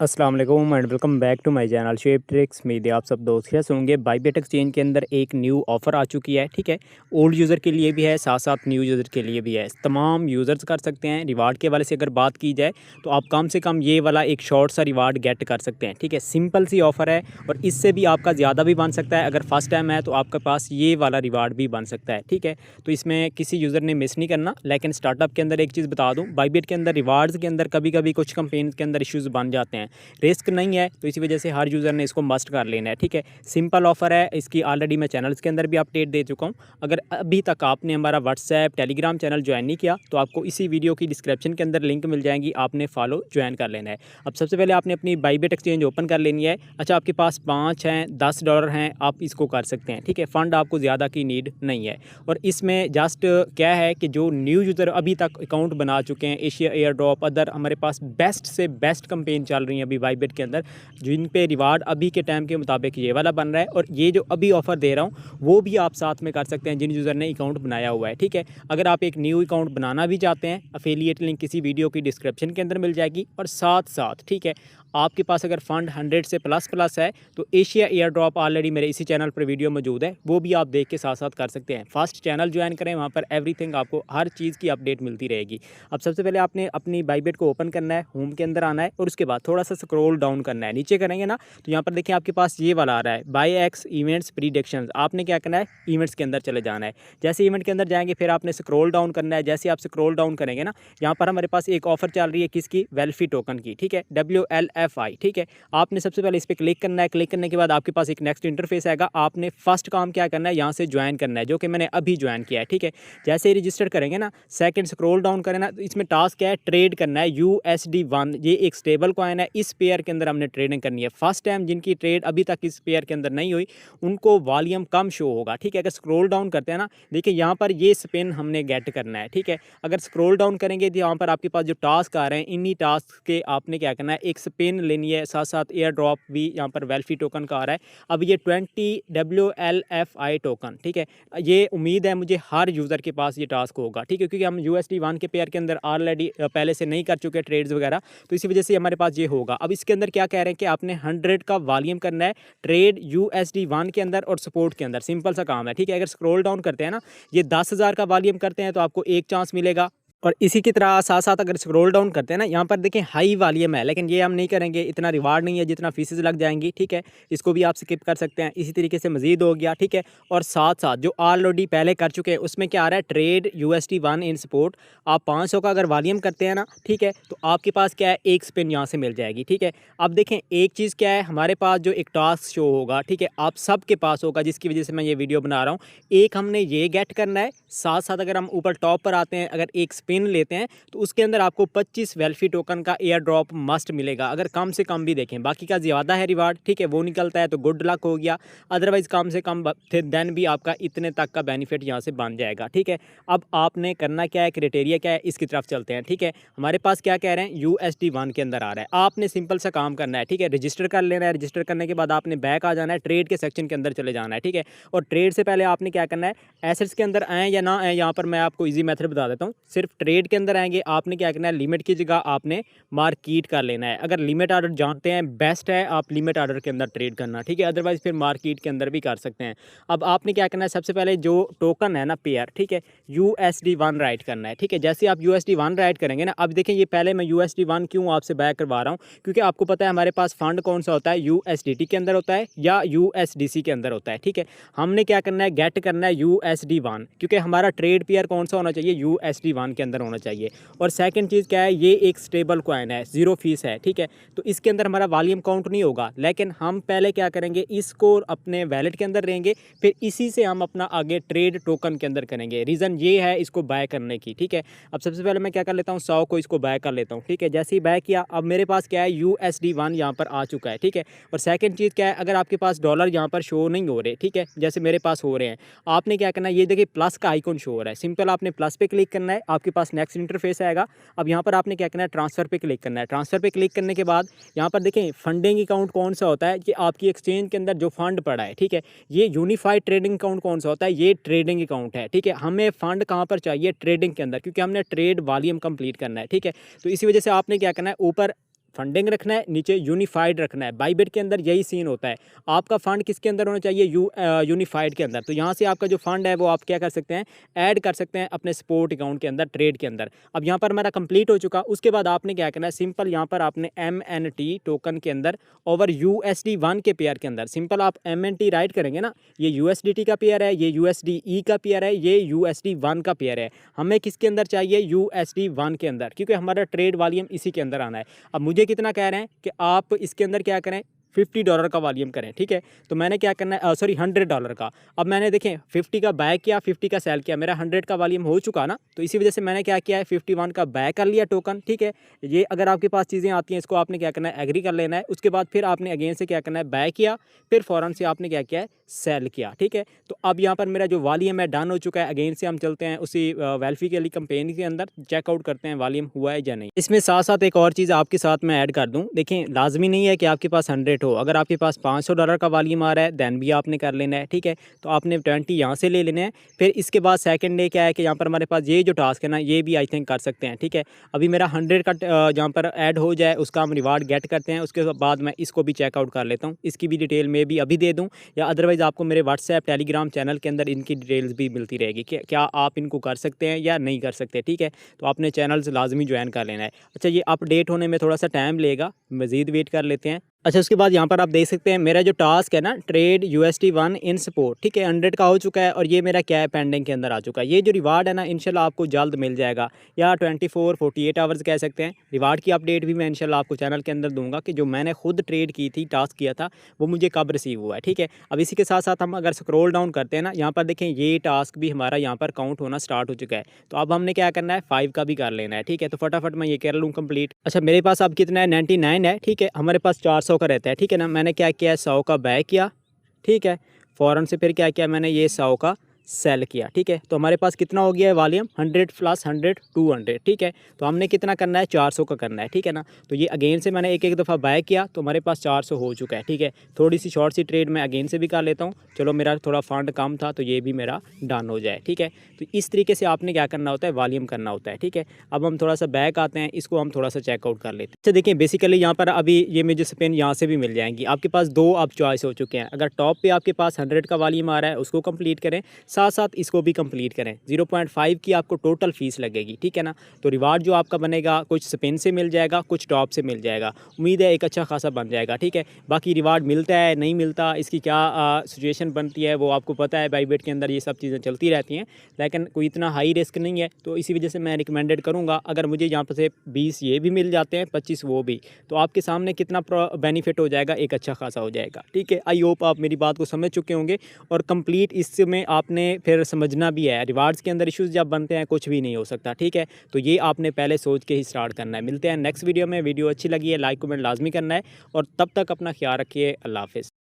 अस्सलाम वालेकुम and welcome back to my channel shape tricks. उम्मीद है आप सब दोस्त क्या होंगे। बाईबिट एक्सचेंज के अंदर एक न्यू ऑफ़र आ चुकी है, ठीक है। ओल्ड यूज़र के लिए भी है, साथ साथ न्यू यूज़र के लिए भी है। तमाम यूज़र्स कर सकते हैं। रिवार्ड के वाले से अगर बात की जाए तो आप कम से कम ये वाला एक शॉर्ट सा रिवार्ड गेट कर सकते हैं, ठीक है। सिंपल सी ऑफ़र है और इससे भी आपका ज़्यादा भी बन सकता है। अगर फर्स्ट टाइम है तो आपके पास ये वाला रिवार्ड भी बन सकता है, ठीक है। तो इसमें किसी यूज़र ने मिस नहीं करना। लेकिन स्टार्टअप के अंदर एक चीज़ बता दूँ, बाईबिट के अंदर रिवार्ड्स के अंदर कभी कभी कुछ कंपेन के अंदर इशूज़ बन जाते हैं। रिस्क नहीं है तो इसी वजह से हर यूज़र ने इसको मस्ट कर लेना है, ठीक है। सिंपल ऑफ़र है, इसकी ऑलरेडी मैं चैनल्स के अंदर भी अपडेट दे चुका हूँ। अगर अभी तक आपने हमारा व्हाट्सएप टेलीग्राम चैनल ज्वाइन नहीं किया तो आपको इसी वीडियो की डिस्क्रिप्शन के अंदर लिंक मिल जाएंगी, आपने फॉलो ज्वाइन कर लेना है। अब सबसे पहले आपने अपनी बाईबिट एक्सचेंज ओपन कर लेनी है। अच्छा, आपके पास 5 हैं, $10 हैं, आप इसको कर सकते हैं, ठीक है। फ़ंड आपको ज़्यादा की नीड नहीं है। और इसमें जस्ट क्या है कि जो न्यू यूज़र अभी तक अकाउंट बना चुके हैं, एशिया एयर ड्रॉप अदर हमारे पास बेस्ट से बेस्ट कंपेन चल रही है अभी बाईबिट के अंदर, जिन पे रिवार्ड अभी के टाइम के मुताबिक ये वाला बन रहा है। और ये जो अभी ऑफ़र दे रहा हूँ वो भी आप साथ में कर सकते हैं जिन यूज़र ने अकाउंट बनाया हुआ है, ठीक है। अगर आप एक न्यू अकाउंट बनाना भी चाहते हैं, अफिलिएट लिंक किसी वीडियो की डिस्क्रिप्शन के अंदर मिल जाएगी। और साथ साथ, ठीक है, आपके पास अगर फ़ंड 100 से प्लस है तो एशिया एयर ड्रॉप ऑलरेडी मेरे इसी चैनल पर वीडियो मौजूद है, वो भी आप देख के साथ साथ कर सकते हैं। फर्स्ट चैनल ज्वाइन करें, वहाँ पर एवरीथिंग आपको हर चीज़ की अपडेट मिलती रहेगी। अब सबसे पहले आपने अपनी बाईबिट को ओपन करना है, होम के अंदर आना है और उसके बाद थोड़ा सा स्क्रॉल डाउन करना है। नीचे करेंगे ना तो यहाँ पर देखिए आपके पास ये वाला आ रहा है, बाय एक्स इवेंट्स प्रीडिक्शंस। आपने क्या करना है, इवेंट्स के अंदर चले जाना है। जैसे इवेंट के अंदर जाएंगे फिर आपने स्क्रॉल डाउन करना है। जैसे आप स्क्रॉल डाउन करेंगे ना, यहाँ पर हमारे पास एक ऑफर चल रही है किसकी, वेल्फी टोकन की, ठीक है, WLFI, ठीक है। आपने सबसे पहले इस पर क्लिक करना है। क्लिक करने के बाद आपके पास एक नेक्स्ट इंटरफेस आएगा। आपने फर्स्ट काम क्या करना है, यहाँ से ज्वाइन करना है, जो कि मैंने अभी ज्वाइन किया है, ठीक है। जैसे ही रजिस्टर करेंगे ना, सेकंड स्क्रॉल डाउन करें ना, तो इसमें टास्क क्या है, ट्रेड करना है USD1। ये एक स्टेबल कॉइन है, इस पेयर के अंदर हमने ट्रेडिंग करनी है। फर्स्ट टाइम जिनकी ट्रेड अभी तक इस पेयर के अंदर नहीं हुई उनको वॉल्यूम कम शो होगा, ठीक है। अगर स्क्रॉल डाउन करते हैं ना, देखिए यहाँ पर ये स्पिन हमने गेट करना है, ठीक है। अगर स्क्रॉल डाउन करेंगे तो यहाँ पर आपके पास जो टास्क आ रहे हैं, इन्हीं टास्क के आपने क्या करना है, एक स्पिन लेनी है, साथ साथ एयर ड्रॉप भी यहाँ पर वेल्फी टोकन का आ रहा है। अब ये 20 WLFI टोकन, ठीक है। ये उम्मीद है मुझे हर यूज़र के पास ये टास्क होगा, ठीक है, क्योंकि हम USD1 के पेयर के अंदर ऑलरेडी पहले से नहीं कर चुके ट्रेड्स वगैरह, तो इसी वजह से हमारे पास ये होगा। अब इसके अंदर क्या कह रहे हैं कि आपने 100 का वॉल्यूम करना है ट्रेड USD1 के अंदर और सपोर्ट के अंदर। सिंपल सा काम है, ठीक है। अगर स्क्रॉल डाउन करते हैं ना, ये 10,000 का वॉल्यूम करते हैं तो आपको एक चांस मिलेगा। और इसी की तरह साथ साथ अगर स्क्रॉल डाउन करते हैं ना, यहाँ पर देखें हाई वॉल्यूम है, लेकिन ये हम नहीं करेंगे, इतना रिवार्ड नहीं है जितना फीसेस लग जाएंगी, ठीक है। इसको भी आप स्किप कर सकते हैं। इसी तरीके से मजीद हो गया, ठीक है। और साथ साथ जो ऑलरेडी पहले कर चुके हैं उसमें क्या आ रहा है, ट्रेड USD1 इन सपोर्ट। आप 500 का अगर वॉल्यूम करते हैं ना, ठीक है, तो आपके पास क्या है, एक स्पिन यहाँ से मिल जाएगी, ठीक है। अब देखें एक चीज़ क्या है, हमारे पास जो एक टास्क शो होगा, ठीक है, आप सब के पास होगा, जिसकी वजह से मैं ये वीडियो बना रहा हूँ। एक हमने ये गेट करना है, साथ साथ अगर हम ऊपर टॉप पर आते हैं, अगर एक स्पिन लेते हैं तो उसके अंदर आपको 25 वेल्फी टोकन का एयर ड्रॉप मस्ट मिलेगा। अगर कम से कम भी देखें, बाकी का ज़्यादा है रिवार्ड, ठीक है, वो निकलता है तो गुड लक हो गया। अदरवाइज़ कम से कम देन भी आपका इतने तक का बेनिफिट यहाँ से बन जाएगा, ठीक है। अब आपने करना क्या है, क्राइटेरिया क्या है, इसकी तरफ चलते हैं, ठीक है। हमारे पास क्या कह रहे हैं, USD1 के अंदर आ रहा है। आपने सिंपल सा काम करना है, ठीक है, रजिस्टर कर लेना है। रजिस्टर करने के बाद आपने बैक आ जाना है, ट्रेड के सेक्शन के अंदर चले जाना है, ठीक है। और ट्रेड से पहले आपने क्या करना है, एसेट्स के अंदर आए या ना आए, यहाँ पर मैं आपको ईजी मेथड बता देता हूँ। सिर्फ ट्रेड के अंदर आएंगे, आपने क्या करना है, लिमिट की जगह आपने मार्केट कर लेना है। अगर लिमिट ऑर्डर जानते हैं, बेस्ट है आप लिमिट ऑर्डर के अंदर ट्रेड करना, ठीक है। अदरवाइज फिर मार्केट के अंदर भी कर सकते हैं। अब आपने क्या करना है, सबसे पहले जो टोकन है ना पेयर, ठीक है, USD1 राइट करना है, ठीक है। जैसे आप USD1 राइट करेंगे ना, अब देखें ये पहले मैं USD1 क्यों आपसे बैक करवा रहा हूँ, क्योंकि आपको पता है हमारे पास फंड कौन सा होता है, USDT के अंदर होता है या USDC के अंदर होता है, ठीक है। हमने क्या करना है, गेट करना है USD1, क्योंकि हमारा ट्रेड पेयर कौन सा होना चाहिए, USD1 के अंदर होना चाहिए। और सेकंड चीज़ क्या है, ये एक स्टेबल कॉइन है, 0 फीस है, ठीक है। तो इसके अंदर हमारा वॉल्यूम काउंट नहीं होगा, लेकिन हम पहले क्या करेंगे, इसको अपने वैलेट के अंदर लेंगे, फिर इसी से हम अपना आगे ट्रेड टोकन के अंदर करेंगे। रीज़न ये है इसको बाय करने की, ठीक है। अब सबसे पहले मैं क्या कर लेता हूँ, 100 को इसको बाय कर लेता हूँ, ठीक है। जैसे ही बाय किया, अब मेरे पास क्या है, USD1 यहाँ पर आ चुका है, ठीक है। और सेकंड चीज़ क्या है, अगर आपके पास डॉलर यहाँ पर शो नहीं हो रहे, ठीक है, जैसे मेरे पास हो रहे हैं, आपने क्या करना है, ये देखिए प्लस का आइकॉन शो हो रहा है, सिंपल आपने प्लस पे क्लिक करना है, आपके पास नेक्स्ट इंटरफेस आएगा। अब यहाँ पर आपने क्या करना है, ट्रांसफ़र पे क्लिक करना है। ट्रांसफ़र पे क्लिक करने के बाद यहाँ पर देखें फंडिंग अकाउंट कौन सा होता है, कि आपकी एक्सचेंज के अंदर जो फंड पड़ा है, ठीक है। ये यूनिफाइड ट्रेडिंग अकाउंट कौन सा होता है, ये ट्रेडिंग अकाउंट है, ठीक है। हमें फंड कहाँ पर चाहिए, ट्रेडिंग के अंदर, क्योंकि हमने ट्रेड वॉल्यूम कंप्लीट करना है, ठीक है। तो इसी वजह से आपने क्या करना है, ऊपर फंडिंग रखना है, नीचे यूनिफाइड रखना है। बाईबेट के अंदर यही सीन होता है, आपका फ़ंड किसके अंदर होना चाहिए, यूनिफाइड के अंदर। तो यहाँ से आपका जो फ़ंड है वो आप क्या कर सकते हैं, ऐड कर सकते हैं अपने स्पोर्ट अकाउंट के अंदर, ट्रेड के अंदर। अब यहाँ पर मेरा कंप्लीट हो चुका, उसके बाद आपने क्या करना है, सिंपल यहाँ पर आपने MNT टोकन के अंदर ओवर USD1 के पेयर के अंदर सिंपल आप MNT राइट करेंगे ना, ये USDT का पेयर है, ये USDE का पेयर है, ये USD1 का पेयर है। हमें किसके अंदर चाहिए, USD1 के अंदर, क्योंकि हमारा ट्रेड वॉल्यूम इसी के अंदर आना है। अब मुझे कितना कह रहे हैं कि आप इसके अंदर क्या करें, $50 का वॉल्यूम करें, ठीक है। तो मैंने क्या करना है, सॉरी $100 का। अब मैंने देखें 50 का बाय किया, 50 का सेल किया, मेरा 100 का वॉल्यूम हो चुका ना, तो इसी वजह से मैंने क्या किया है, 51 का बाय कर लिया टोकन, ठीक है। ये अगर आपके पास चीज़ें आती हैं, इसको आपने क्या करना है, एग्री कर लेना है। उसके बाद फिर आपने अगेन से क्या करना है, बाय किया, फिर फ़ौरन से आपने क्या किया है, सेल किया, ठीक है। तो अब यहाँ पर मेरा जो वॉल्यूम है डन हो चुका है। अगेन से हम चलते हैं उसी वेल्फी के लिए कंपेनी के अंदर, चेकआउट करते हैं वॉल्यूम हुआ है या नहीं। इसमें साथ साथ एक और चीज़ आपके साथ मैं ऐड कर दूँ, देखें लाजमी नहीं है कि आपके पास 100 हो, अगर आपके पास $500 का वॉल्यूम आ रहा है दैन भी आपने कर लेना है, ठीक है। तो आपने 20 यहाँ से ले लेने हैं। फिर इसके बाद सेकंड डे क्या है कि यहाँ पर हमारे पास ये जो टास्क है ना, ये भी आई थिंक कर सकते हैं, ठीक है। अभी मेरा 100 का जहाँ पर ऐड हो जाए उसका हम रिवार्ड गेट करते हैं, उसके बाद मैं इसको भी चेकआउट कर लेता हूँ। इसकी भी डिटेल में भी अभी दे दूँ, या अदरवाइज़ आपको मेरे व्हाट्सएप टेलीग्राम चैनल के अंदर इनकी डिटेल्स भी मिलती रहेगी कि क्या आप इनको कर सकते हैं या नहीं कर सकते, ठीक है। तो आपने चैनल्स लाजमी ज्वाइन कर लेना है। अच्छा, ये अपडेट होने में थोड़ा सा टाइम लेगा, मज़ीद वेट कर लेते हैं। अच्छा, उसके बाद यहाँ पर आप देख सकते हैं मेरा जो टास्क है ना, ट्रेड USD1 इन सपोर्ट, ठीक है, 100 का हो चुका है और ये मेरा क्या है, पेंडिंग के अंदर आ चुका है। ये जो रिवार्ड है ना, इंशाल्लाह आपको जल्द मिल जाएगा, या 24-48 आवर्स कह सकते हैं। रिवार्ड की अपडेट भी मैं इंशाल्लाह आपको चैनल के अंदर दूंगा कि जो मैंने खुद ट्रेड की थी, टास्क किया था, वो मुझे कब रिसीव हुआ है, ठीक है। अब इसी के साथ साथ हम अगर स्क्रॉल डाउन करते हैं ना, यहाँ पर देखें ये टास्क भी हमारा यहाँ पर काउंट होना स्टार्ट हो चुका है। तो अब हमने क्या करना है, 5 का भी कर लेना है, ठीक है। तो फटाफट मैं ये कर लूँ कंप्लीट। अच्छा, मेरे पास अब कितना है, 99 है, ठीक है। हमारे पास 400 का रहता है, ठीक है ना। मैंने क्या किया है, 100 का बाय किया, ठीक है। फ़ौरन से फिर क्या किया मैंने, ये 100 का सेल किया, ठीक है। तो हमारे पास कितना हो गया है वॉल्यूम, 100 + 100 200, ठीक है। तो हमने कितना करना है, 400 का करना है, ठीक है ना। तो ये अगेन से मैंने एक एक दफ़ा बाय किया तो हमारे पास 400 हो चुका है, ठीक है। थोड़ी सी शॉर्ट सी ट्रेड मैं अगेन से भी कर लेता हूँ, चलो मेरा थोड़ा फंड कम था तो ये भी मेरा डन हो जाए, ठीक है। तो इस तरीके से आपने क्या करना होता है, वॉल्यूम करना होता है, ठीक है। अब हम थोड़ा सा बैक आते हैं, इसको हम थोड़ा सा चेकआउट कर लेते हैं। अच्छा देखिए, बेसिकली यहाँ पर अभी ये मुझे स्पिन यहाँ से भी मिल जाएंगी। आपके पास दो अब चॉइस हो चुके हैं। अगर टॉप पे आपके पास 100 का वॉल्यूम आ रहा है, उसको कंप्लीट करें, साथ साथ इसको भी कंप्लीट करें। 0.5 की आपको टोटल फीस लगेगी, ठीक है ना। तो रिवार्ड जो आपका बनेगा कुछ स्पिन से मिल जाएगा, कुछ टॉप से मिल जाएगा। उम्मीद है एक अच्छा खासा बन जाएगा, ठीक है। बाकी रिवार्ड मिलता है नहीं मिलता, इसकी क्या सिचुएशन बनती है वो आपको पता है, बाईबेट के अंदर ये सब चीज़ें चलती रहती हैं, लेकिन कोई इतना हाई रिस्क नहीं है। तो इसी वजह से मैं रिकमेंडेड करूँगा, अगर मुझे यहाँ पर से 20 ये भी मिल जाते हैं, 25 वो भी, तो आपके सामने कितना बेनिफिट हो जाएगा, एक अच्छा खासा हो जाएगा, ठीक है। आई होप आप मेरी बात को समझ चुके होंगे और कंप्लीट इसमें आपने फिर समझना भी है, रिवार्ड्स के अंदर इश्यूज़ जब बनते हैं कुछ भी नहीं हो सकता, ठीक है। तो ये आपने पहले सोच के ही स्टार्ट करना है। मिलते हैं नेक्स्ट वीडियो में। वीडियो अच्छी लगी है लाइक कमेंट लाजमी करना है और तब तक अपना ख्याल रखिए। अल्लाह हाफ़िज़।